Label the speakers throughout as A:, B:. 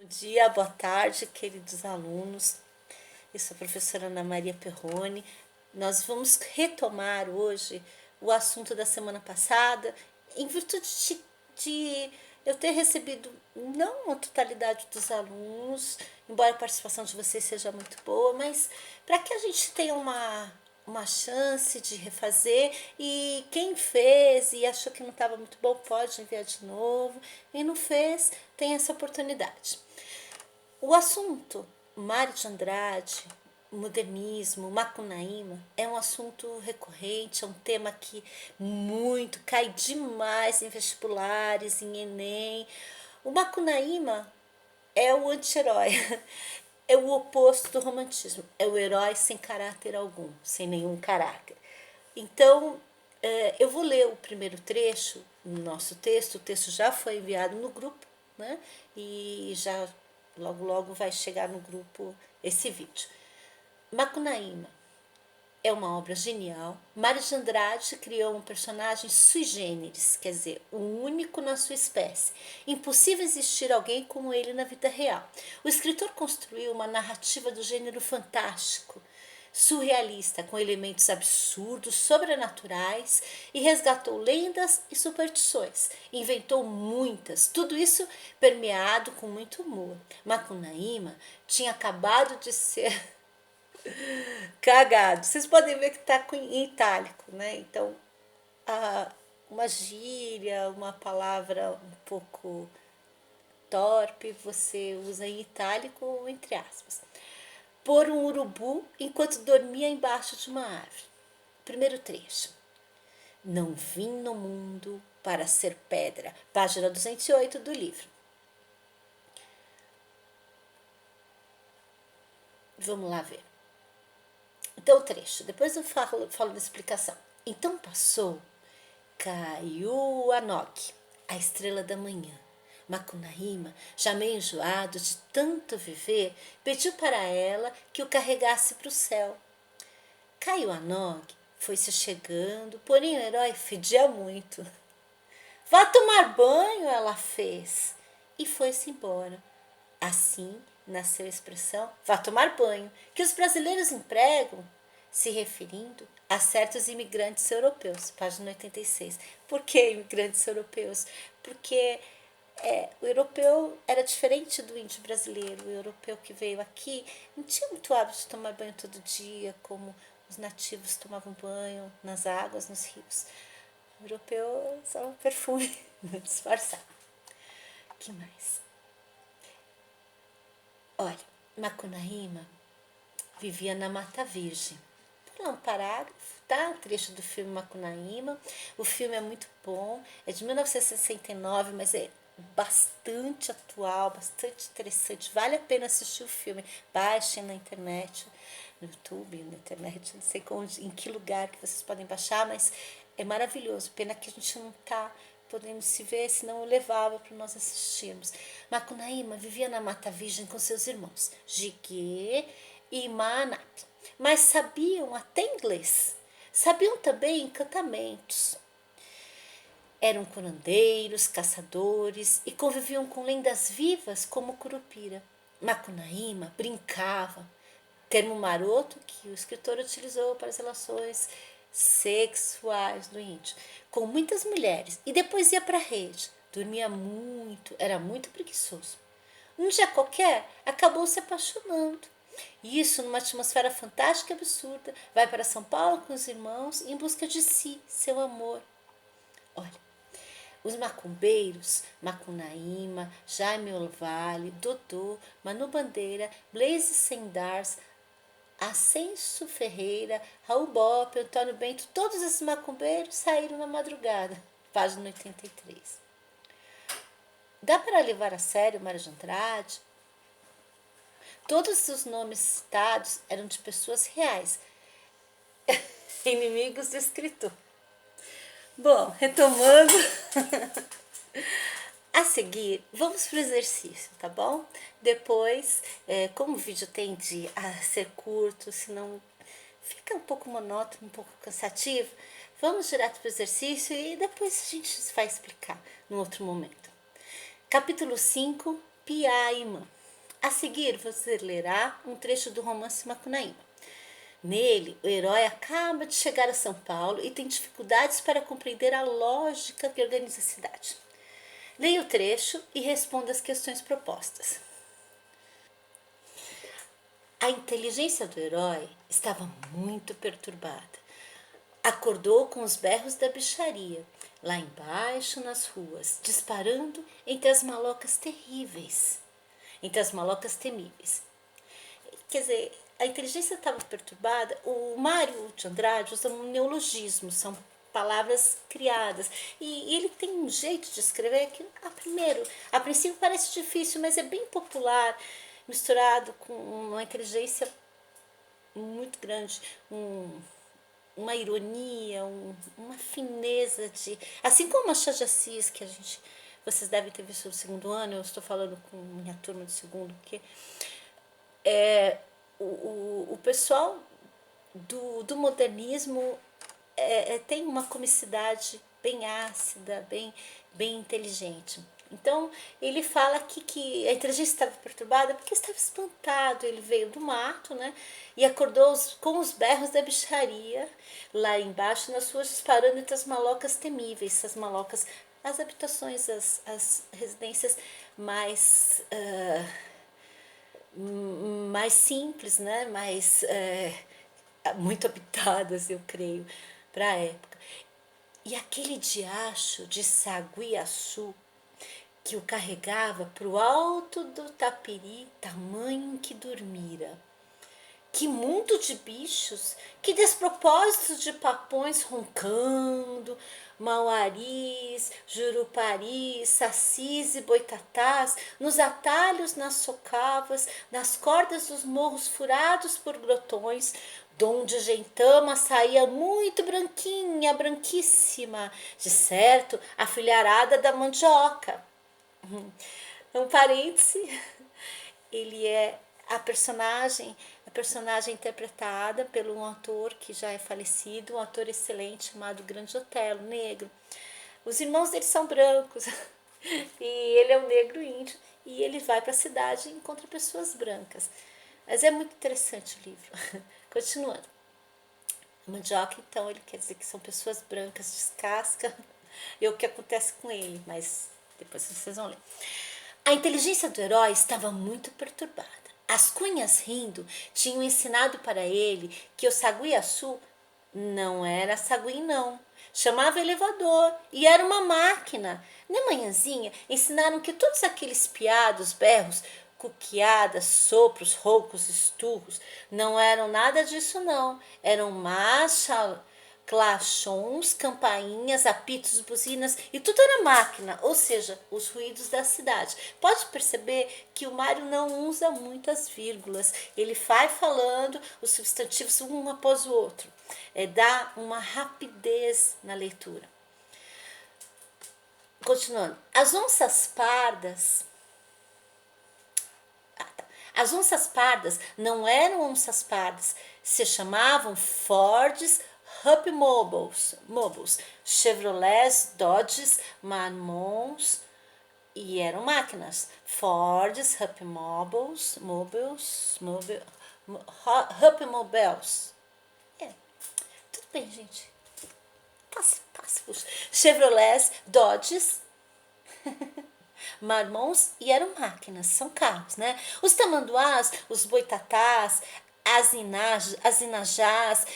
A: Dia, boa tarde, queridos alunos. Eu sou a professora Ana Maria Perrone. Nós vamos retomar hoje o assunto da semana passada, em virtude de eu ter recebido não a totalidade dos alunos, embora a participação de vocês seja muito boa, mas para que a gente tenha uma chance de refazer, e quem fez e achou que não estava muito bom pode enviar de novo, e não fez, tem essa oportunidade. O assunto Mário de Andrade, modernismo, Macunaíma, é um assunto recorrente, é um tema que muito cai demais em vestibulares, em Enem. O Macunaíma é o anti-herói, é o oposto do romantismo, é o herói sem caráter algum, sem nenhum caráter. Então, eu vou ler o primeiro trecho no nosso texto. O texto já foi enviado no grupo, né? E já logo vai chegar no grupo esse vídeo. Macunaíma é uma obra genial. Mário de Andrade criou um personagem sui generis, quer dizer, o único na sua espécie. Impossível existir alguém como ele na vida real. O escritor construiu uma narrativa do gênero fantástico, surrealista, com elementos absurdos, sobrenaturais, e resgatou lendas e superstições. Inventou muitas, tudo isso permeado com muito humor. Macunaíma tinha acabado de ser cagado. Vocês podem ver que está em itálico, né? Então, uma gíria, uma palavra um pouco torpe, você usa em itálico ou entre aspas. Por um urubu enquanto dormia embaixo de uma árvore. Primeiro trecho. Não vim no mundo para ser pedra. Página 208 do livro. Vamos lá ver. Então o trecho, depois eu falo da explicação. Então passou Kaiuanog, a estrela da manhã. Macunaíma, já meio enjoado de tanto viver, pediu para ela que o carregasse para o céu. Kaiuanog foi se chegando, porém o herói fedia muito. Vá tomar banho, ela fez, e foi-se embora. Assim nasceu a expressão vá tomar banho, que os brasileiros empregam se referindo a certos imigrantes europeus. Página 86. Por que imigrantes europeus? Porque o europeu era diferente do índio brasileiro. O europeu que veio aqui não tinha muito hábito de tomar banho todo dia, como os nativos tomavam banho nas águas, nos rios. O europeu só um perfume disfarçado. O que mais? Olha, Macunaíma vivia na Mata Virgem. Vou ler um parágrafo, tá? Um trecho do filme Macunaíma. O filme é muito bom, é de 1969, mas é bastante atual, bastante interessante. Vale a pena assistir o filme. Baixem na internet, no YouTube, na internet, não sei em que lugar que vocês podem baixar, mas é maravilhoso. Pena que a gente não tá podendo se ver, senão eu levava para nós assistirmos. Macunaíma vivia na Mata Virgem com seus irmãos, Jigue e Maanap, mas sabiam até inglês. Sabiam também encantamentos. Eram curandeiros, caçadores e conviviam com lendas vivas como Curupira. Macunaíma brincava, termo maroto que o escritor utilizou para as relações sexuais do índio, com muitas mulheres, e depois ia para a rede. Dormia muito, era muito preguiçoso. Um dia qualquer, acabou se apaixonando. E isso, numa atmosfera fantástica e absurda, vai para São Paulo com os irmãos em busca de si, seu amor. Olha, os macumbeiros, Macunaíma, Jaime Olvale, Dodô, Manu Bandeira, Blaise Sendars, Ascenso Ferreira, Raul Bope, Antônio Bento, todos esses macumbeiros saíram na madrugada. Página 83. Dá para levar a sério Mário de Andrade? Todos os nomes citados eram de pessoas reais, inimigos do escritor. Bom, retomando. A seguir, vamos para o exercício, tá bom? Depois, como o vídeo tende a ser curto, senão fica um pouco monótono, um pouco cansativo, vamos direto para o exercício e depois a gente vai explicar no outro momento. Capítulo 5, Piaimã. A seguir, você lerá um trecho do romance Macunaíma. Nele, o herói acaba de chegar a São Paulo e tem dificuldades para compreender a lógica que organiza a cidade. Leia o trecho e responda as questões propostas. A inteligência do herói estava muito perturbada. Acordou com os berros da bicharia, lá embaixo nas ruas, disparando entre as malocas terríveis, entre as malocas temíveis. Quer dizer, a inteligência estava perturbada. O Mário de Andrade usa um neologismo, são palavras criadas. E ele tem um jeito de escrever que, a princípio parece difícil, mas é bem popular, misturado com uma inteligência muito grande, uma ironia, uma fineza de... Assim como Machado de Assis, que vocês devem ter visto no segundo ano, eu estou falando com minha turma do segundo, que o pessoal do modernismo tem uma comicidade bem ácida, bem inteligente. Então, ele fala aqui que a inteligência estava perturbada porque estava espantado. Ele veio do mato, né? E acordou com os berros da bicharia lá embaixo nas ruas, disparando entre as malocas temíveis. Essas malocas, as habitações, as residências mais simples, né? Muito habitadas, eu creio, para a época. E aquele diacho de Saguiaçu que o carregava para o alto do tapiri, tamanho que dormira. Que mundo de bichos, que despropósitos de papões roncando, mauaris, juruparis, sacis e boitatás, nos atalhos, nas socavas, nas cordas dos morros furados por grotões, donde a gentama saía muito branquinha, branquíssima, de certo, a filharada da mandioca. Um parêntese, ele é a personagem interpretada por um ator que já é falecido, um ator excelente chamado Grande Otelo, negro. Os irmãos dele são brancos e ele é um negro índio e ele vai para a cidade e encontra pessoas brancas. Mas é muito interessante o livro. Continuando. A mandioca, então, ele quer dizer que são pessoas brancas, descasca. É o que acontece com ele, mas depois vocês vão ler. A inteligência do herói estava muito perturbada. As cunhas rindo tinham ensinado para ele que o Saguiaçu não era sagui não. Chamava elevador e era uma máquina. Na manhãzinha ensinaram que todos aqueles piados, berros, cuqueadas, sopros, roucos, esturros não eram nada disso não. Eram clachons, campainhas, apitos, buzinas e tudo era máquina, ou seja, os ruídos da cidade. Pode perceber que o Mário não usa muitas vírgulas, ele vai falando os substantivos um após o outro, dá uma rapidez na leitura. Continuando, as onças pardas não eram onças pardas, se chamavam Fords, Mobiles, Chevrolets, Dodges, Marmons e eram máquinas. Fords, Mobiles, tudo bem, gente. Passe. Puxa. Chevrolets, Dodges, Marmons e eram máquinas, são carros, né? Os tamanduás, os boitatás, as inajás,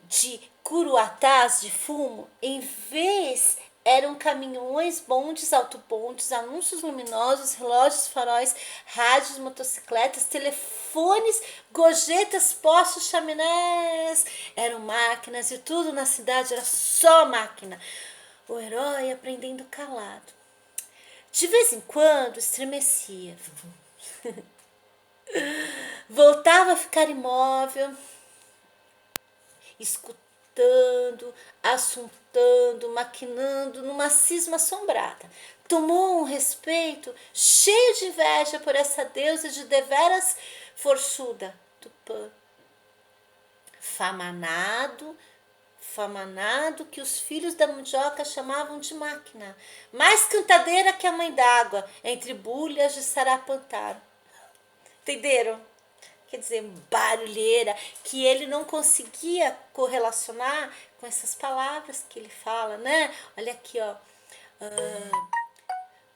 A: de curuatás de fumo, em vez eram caminhões, bondes, autobondes, anúncios luminosos, relógios, faróis, rádios, motocicletas, telefones, gorjetas, postos, chaminés. Eram máquinas e tudo na cidade era só máquina. O herói aprendendo calado. De vez em quando estremecia. Voltava a ficar imóvel, escutando, assuntando, maquinando numa cisma assombrada. Tomou um respeito, cheio de inveja por essa deusa de deveras forçuda, Tupã. Famanado que os filhos da mandioca chamavam de máquina, mais cantadeira que a mãe d'água, entre bulhas de sarapantaro. Entenderam? Quer dizer, barulheira, que ele não conseguia correlacionar com essas palavras que ele fala, né? Olha aqui, ó.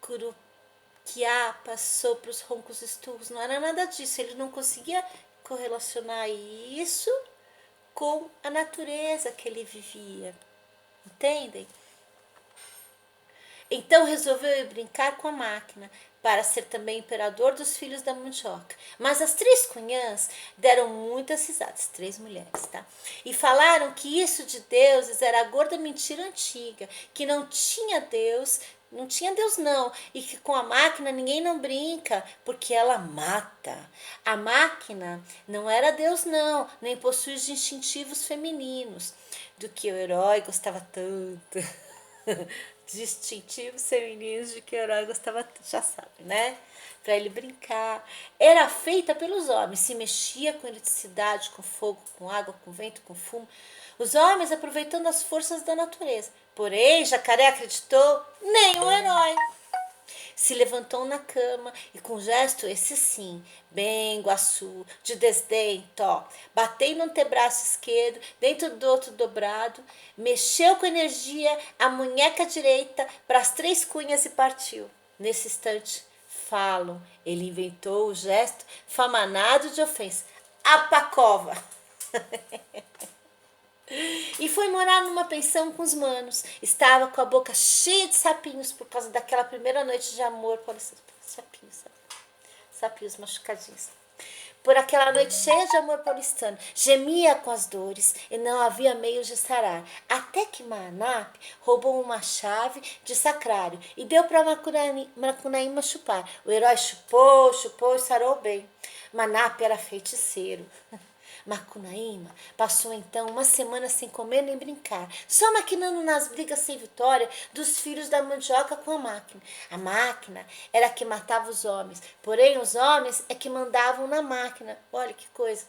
A: Curuquiapa, sopros, roncos, esturros, não era nada disso. Ele não conseguia correlacionar isso com a natureza que ele vivia. Entendem? Então resolveu ir brincar com a máquina, para ser também imperador dos filhos da mandioca. Mas as três cunhãs deram muitas risadas, três mulheres, tá? E falaram que isso de deuses era a gorda mentira antiga, que não tinha Deus, não, e que com a máquina ninguém não brinca, porque ela mata. A máquina não era Deus não, nem possui os instintivos femininos, do que o herói gostava tanto. Distintivos femininos de que o herói gostava, já sabe, né? Para ele brincar. Era feita pelos homens, se mexia com eletricidade, com fogo, com água, com vento, com fumo. Os homens aproveitando as forças da natureza. Porém, Jacaré acreditou, nem o herói. Se levantou na cama e com gesto, esse sim, bem guaçu, de desdém, tó, bateu no antebraço esquerdo, dentro do outro dobrado, mexeu com energia a munheca direita para as três cunhas e partiu. Nesse instante, falo, ele inventou o gesto famanado de ofensa. A pacova! E foi morar numa pensão com os manos. Estava com a boca cheia de sapinhos por causa daquela primeira noite de amor. Sapinhos, sapinhos machucadinhos. Por aquela noite cheia de amor paulistano, gemia com as dores e não havia meios de sarar. Até que Manap roubou uma chave de sacrário e deu para Macunaíma chupar. O herói chupou, chupou e sarou bem. Manap era feiticeiro. Macunaíma passou então uma semana sem comer nem brincar, só maquinando nas brigas sem vitória dos filhos da mandioca com a máquina. A máquina era que matava os homens, porém os homens é que mandavam na máquina. Olha que coisa.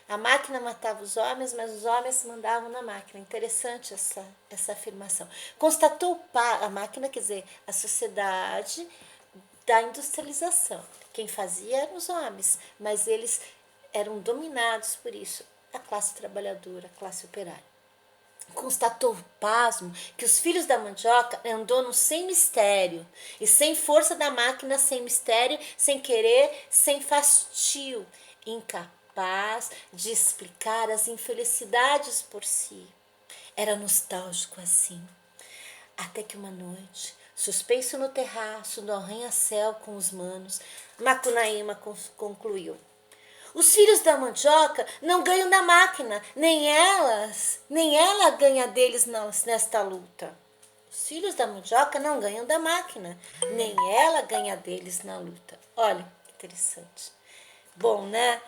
A: A máquina matava os homens, mas os homens mandavam na máquina. Interessante essa afirmação. Constatou a máquina, quer dizer, a sociedade da industrialização. Quem fazia eram os homens, mas eles eram dominados por isso, a classe trabalhadora, a classe operária. Constatou pasmo que os filhos da mandioca eram donos sem mistério e sem força da máquina, sem mistério, sem querer, sem fastio, incapaz de explicar as infelicidades por si. Era nostálgico assim. Até que uma noite, suspenso no terraço do arranha-céu com os manos, Macunaíma concluiu: os filhos da mandioca não ganham da máquina, nem ela ganha deles nesta luta. Os filhos da mandioca não ganham da máquina, nem ela ganha deles na luta. Olha, que interessante. Bom, né?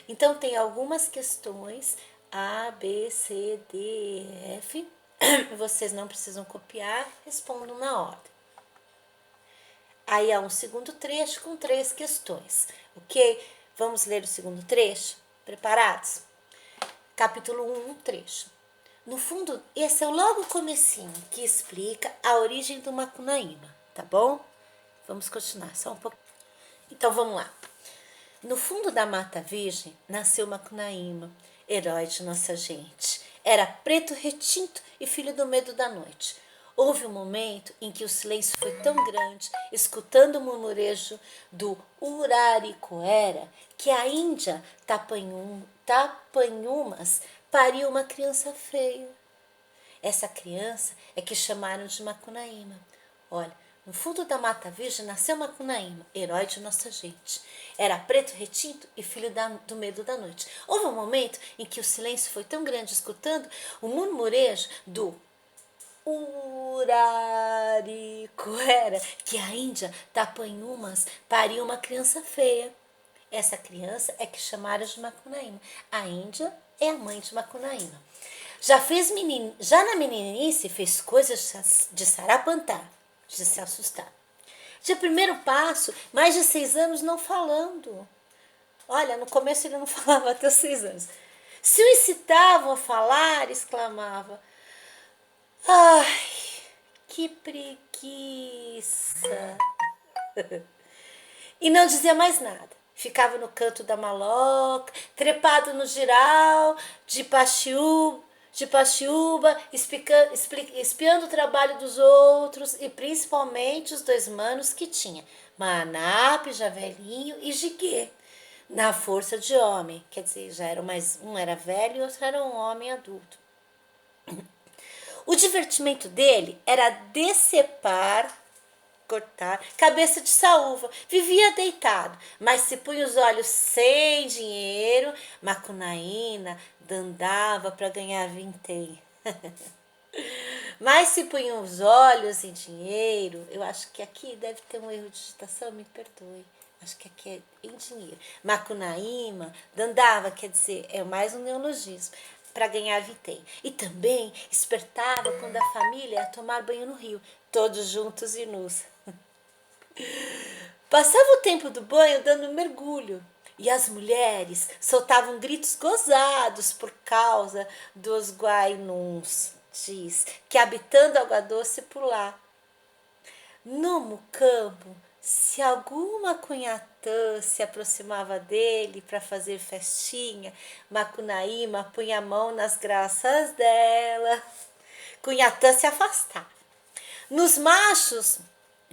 A: Então tem algumas questões A, B, C, D, F. Vocês não precisam copiar, respondam na ordem. Aí há um segundo trecho com 3 questões, ok? Vamos ler o segundo trecho? Preparados? Capítulo 1, trecho. No fundo, esse é o logo comecinho que explica a origem do Macunaíma, tá bom? Vamos continuar só um pouco. Então vamos lá. No fundo da Mata Virgem nasceu Macunaíma, herói de nossa gente. Era preto retinto e filho do medo da noite. Houve um momento em que o silêncio foi tão grande, escutando o murmurejo do Uraricoera, que a Índia Tapanhumas pariu uma criança feia. Essa criança é que chamaram de Macunaíma. Olha, no fundo da Mata Virgem nasceu Macunaíma, herói de nossa gente. Era preto retinto e filho do medo da noite. Houve um momento em que o silêncio foi tão grande, escutando o murmurejo do Uraricoera, que a Índia Tapanhumas pariu uma criança feia. Essa criança é que chamaram de Macunaíma. A Índia é a mãe de Macunaíma. Já na meninice fez coisas de sarapantar, de se assustar. De primeiro passo, mais de 6 anos não falando. Olha, no começo ele não falava até os 6 anos. Se o incitavam a falar, exclamava: ai, que preguiça! e não dizia mais nada. Ficava no canto da maloca, trepado no giral, de Paxiúba, espiando o trabalho dos outros e principalmente os dois manos que tinha, Manape, já velhinho, e Jiguê, na força de homem. Quer dizer, já era mais, um era velho e outro era um homem adulto. O divertimento dele era decepar, cortar, cabeça de saúva. Vivia deitado, mas se punha os olhos sem dinheiro, Macunaína dandava para ganhar vintém. Mas se punha os olhos em dinheiro, eu acho que aqui deve ter um erro de digitação, me perdoe. Acho que aqui é em dinheiro. Macunaíma, dandava, quer dizer, é mais um neologismo, para ganhar vintém. E também espertava quando a família ia tomar banho no rio, todos juntos e nus. Passava o tempo do banho dando mergulho. E as mulheres soltavam gritos gozados por causa dos guainuns, diz, que habitando água doce por lá. No mucambo, se alguma cunhatã se aproximava dele para fazer festinha, Macunaíma punha a mão nas graças dela. Cunhatã se afastava. Nos machos,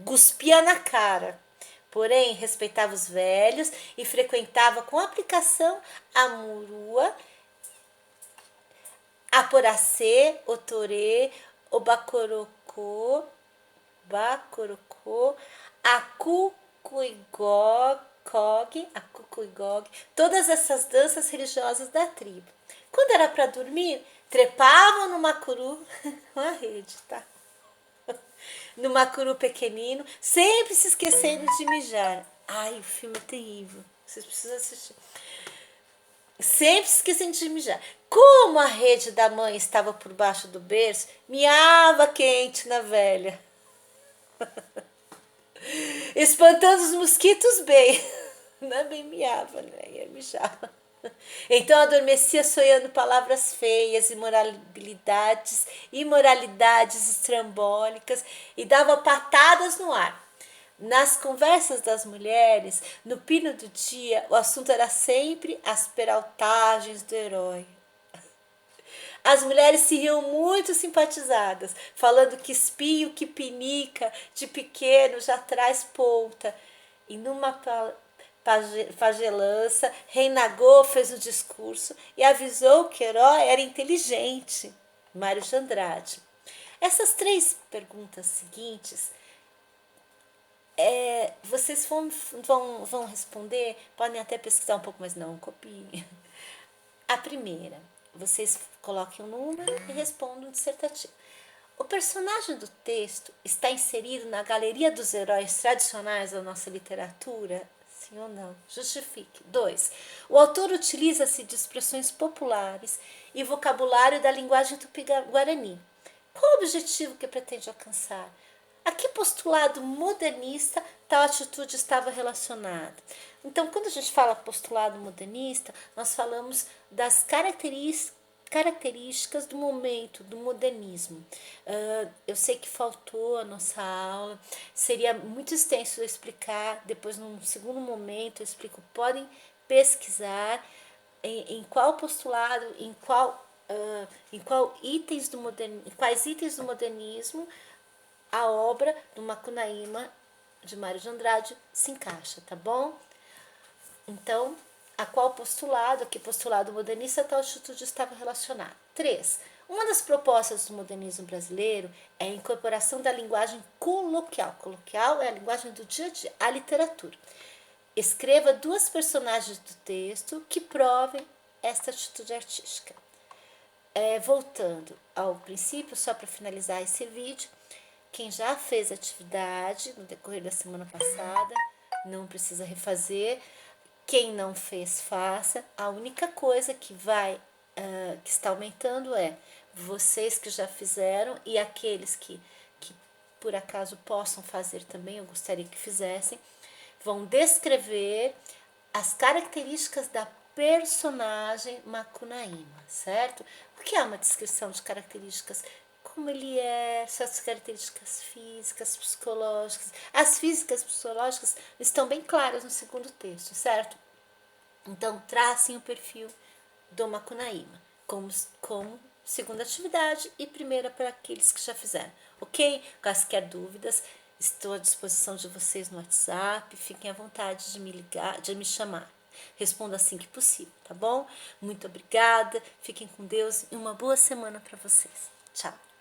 A: cuspia na cara. Porém, respeitava os velhos e frequentava com aplicação a murua, a poracê, o torê, o bacorocô, a cucuigog, todas essas danças religiosas da tribo. Quando era para dormir, trepavam no macuru, uma rede, tá? No macuru pequenino, sempre se esquecendo de mijar. Ai, o filme é terrível. Vocês precisam assistir. Sempre se esquecendo de mijar. Como a rede da mãe estava por baixo do berço, miava quente na velha. Espantando os mosquitos bem. Não é bem miava, né? Ia mijava. Então adormecia sonhando palavras feias, imoralidades estrambólicas e dava patadas no ar. Nas conversas das mulheres, no pino do dia, o assunto era sempre as peraltagens do herói. As mulheres se riam muito simpatizadas, falando que espinho que pinica de pequeno já traz ponta. E numa pagelança, Reinagô fez o discurso e avisou que o herói era inteligente. Mário de Andrade. Essas 3 perguntas seguintes, vocês vão responder, podem até pesquisar um pouco, mas não copiem. A primeira, vocês coloquem um número e respondam um dissertativo. O personagem do texto está inserido na galeria dos heróis tradicionais da nossa literatura? Sim ou não? Justifique. 2. O autor utiliza-se de expressões populares e vocabulário da linguagem tupi-guarani. Qual o objetivo que pretende alcançar? A que postulado modernista tal atitude estava relacionada? Então, quando a gente fala postulado modernista, nós falamos das características do momento, do modernismo. Eu sei que faltou a nossa aula, seria muito extenso eu explicar, depois num segundo momento eu explico, podem pesquisar em qual postulado, em quais itens do modernismo a obra do Macunaíma de Mário de Andrade se encaixa, tá bom? Então, a que postulado modernista tal atitude estava relacionada. 3. Uma das propostas do modernismo brasileiro é a incorporação da linguagem coloquial. Coloquial é a linguagem do dia a dia, a literatura. Escreva 2 personagens do texto que provem esta atitude artística. Voltando ao princípio, só para finalizar esse vídeo, quem já fez atividade no decorrer da semana passada, não precisa refazer. Quem não fez, faça. A única coisa que que está aumentando é vocês que já fizeram e aqueles que por acaso possam fazer também, eu gostaria que fizessem, vão descrever as características da personagem Macunaíma, certo? O que é uma descrição de características como ele é, suas características físicas, psicológicas. As físicas e psicológicas estão bem claras no segundo texto, certo? Então, tracem o perfil do Macunaíma como segunda atividade e primeira para aqueles que já fizeram, ok? Quaisquer dúvidas, estou à disposição de vocês no WhatsApp, fiquem à vontade de me ligar, de me chamar. Respondo assim que possível, tá bom? Muito obrigada, fiquem com Deus e uma boa semana para vocês. Tchau!